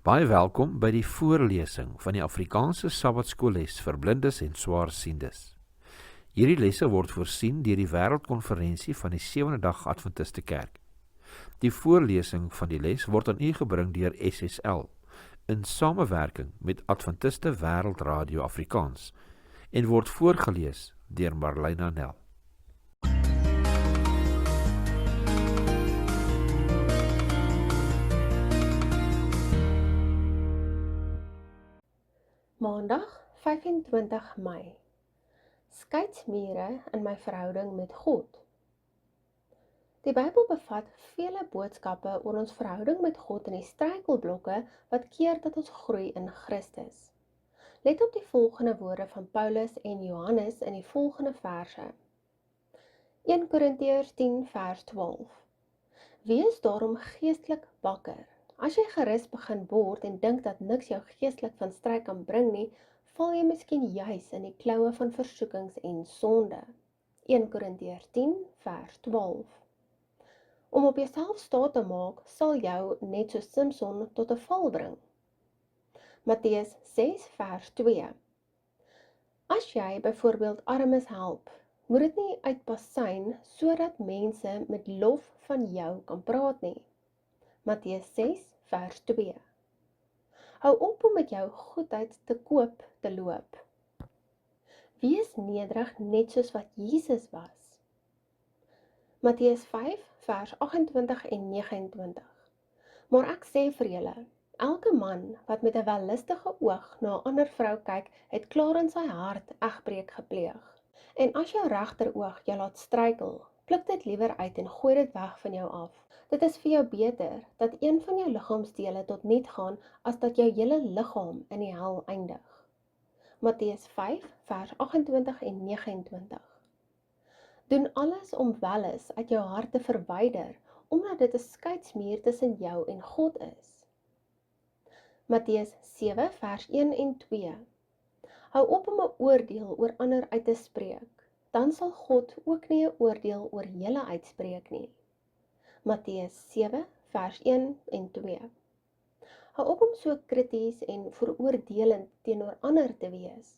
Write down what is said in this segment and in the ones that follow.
Baie welkom by die voorlesing van die Afrikaanse Sabbatskoolles vir blindes en swaarsiendes. Hierdie lesse word voorsien deur die Wêreldkonferensie van die Sewende Dag Adventiste Kerk. Die voorlesing van die les word aan u gebring deur SSL in samewerking met Adventiste Wêreldradio Afrikaans en word voorgeles deur Marlena Nel. Maandag 25 Mei. Skeidsmure in my verhouding met God. Die Bybel bevat vele boodskappe oor ons verhouding met God en die struikelblokke wat keer dat ons groei in Christus. Let op die volgende woorde van Paulus en Johannes in die volgende verse. 1 Korintiërs 10 vers 12. Wees daarom geestelik wakker. As jy gerus begin word en dink dat niks jou geestelik van stryk kan bring nie, val jy miskien juis in die kloue van versoekings en sonde. 1 Korintiërs 10 vers 12. Om op jouself staat te maak, sal jou net soos Samson tot 'n val bring. Matteus 6 vers 2. As jy byvoorbeeld armes help, moet dit nie uitpasyn sodat mense met lof van jou kan praat nie. Matteus 6 vers 2. Hou op om met jou goedheid te koop te loop. Wees nederig net soos wat Jesus was. Matteus 5 vers 28 en 29. Maar ek sê vir julle, elke man wat met 'n wellustige oog na 'n ander vrou kyk, het klaar in sy hart egbreek gepleeg. En as jou regteroog jou laat struikel, pluk dit liewer uit en gooi dit weg van jou af. Dit is vir jou beter dat een van jou liggaamsdele tot niet gaan, as dat jou hele liggaam in die hel eindig. Matteus 5 vers 28 en 29. Doen alles om welis uit jou hart te verwyder, omdat dit 'n skeidsmuur tussen jou en God is. Matteus 7 vers 1 en 2. Hou op om 'n oordeel oor ander uit te spreek, dan sal God ook nie 'n oordeel oor julle uitspreek nie. Matteus 7 vers 1 en 2. Hou op om so krities en veroordelend teenoor ander te wees.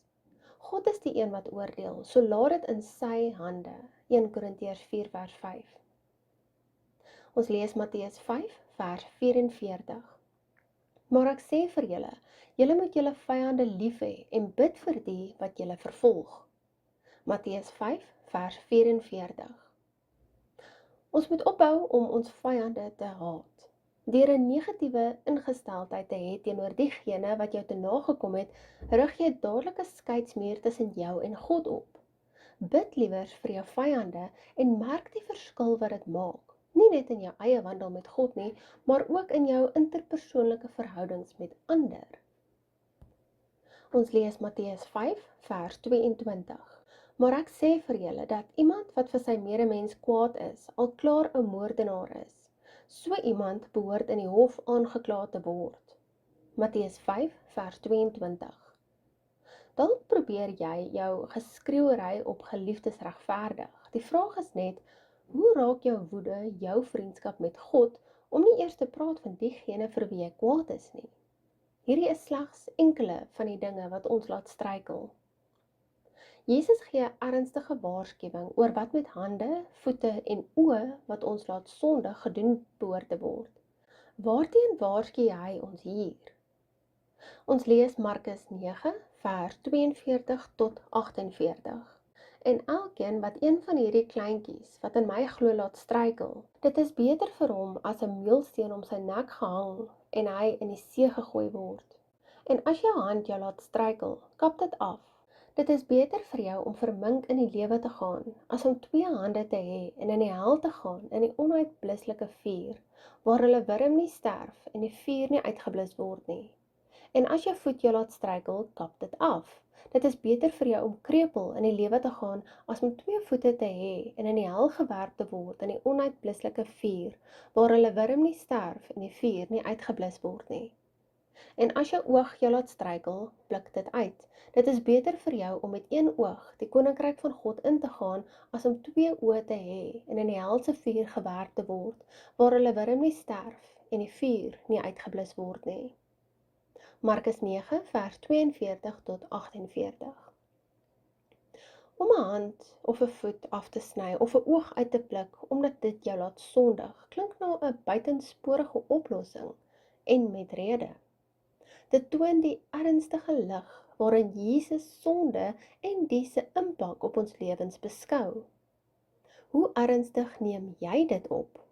God is die een wat oordeel, so laat dit in sy hande. 1 Korintiërs 4 vers 5. Ons lees Matteus 5 vers 44. Maar ek sê vir julle moet julle vyande lief hê en bid vir die wat julle vervolg. Matteus 5 vers 44. Ons moet ophou om ons vyande te haat. Deur 'n negatiewe ingesteldheid te hê teenoor diegene wat jou te nagekom het, rig jy dadelik 'n skeidsmuur tussen jou en God op. Bid liewers vir jou vyande en merk die verskil wat dit maak. Nie net in jou eie wandel met God nie, maar ook in jou interpersoonlike verhoudings met ander. Ons lees Matteus 5 vers 22. Maar ek sê vir julle dat iemand wat vir sy medemens kwaad is, al klaar 'n moordenaar is. So iemand behoort in die hof aangekla te word. Matteus 5 vers 22. Dalk probeer jy jou geskreeuery op geliefdes regverdig. Die vraag is net, hoe raak jou woede jou vriendskap met God, om nie eers te praat van diegene vir wie jy kwaad is nie. Hierdie is slegs enkele van die dinge wat ons laat struikel. Jesus gee 'n ernstige waarskuwing oor wat met hande, voete en oë wat ons laat sondig gedoen behoort te word. Waarteen waarsku hy ons hier? Ons lees Markus 9 vers 42 tot 48. En elkeen wat een van hierdie kleintjies wat in my glo laat struikel, dit is beter vir hom as 'n meulsteen om sy nek gehang en hy in die see gegooi word. En as jou hand jou laat struikel, kap dit af. Dit is beter vir jou om vermink in die lewe te gaan, as om 2 hande te hê en in die hel te gaan in die onuitblusselike vuur, waar hulle wurm nie sterf en die vuur nie uitgeblus word nie. En as jou voet jou laat struikel, kap dit af. Dit is beter vir jou om krepeel in die lewe te gaan, as om 2 voete te hê en in die hel gewerp te word in die onuitblusselike vuur, waar hulle wurm nie sterf en die vuur nie uitgeblus word nie. En as jou oog jou laat struikel, pluk dit uit. Dit is beter vir jou om met 1 oog die koninkryk van God in te gaan, as om 2 oë te hê en in die helse vuur gewerp te word, waar hulle wurm nie sterf en die vuur nie uitgeblus word nie. Markus 9 vers 42 tot 48. Om 'n hand of 'n voet af te sny of 'n oog uit te pluk omdat dit jou laat sondig, klink na 'n buitensporige oplossing en met rede. Dit toon die ernstige lig waarin Jesus sonde en die se impak op ons lewens beskou. Hoe ernstig neem jy dit op?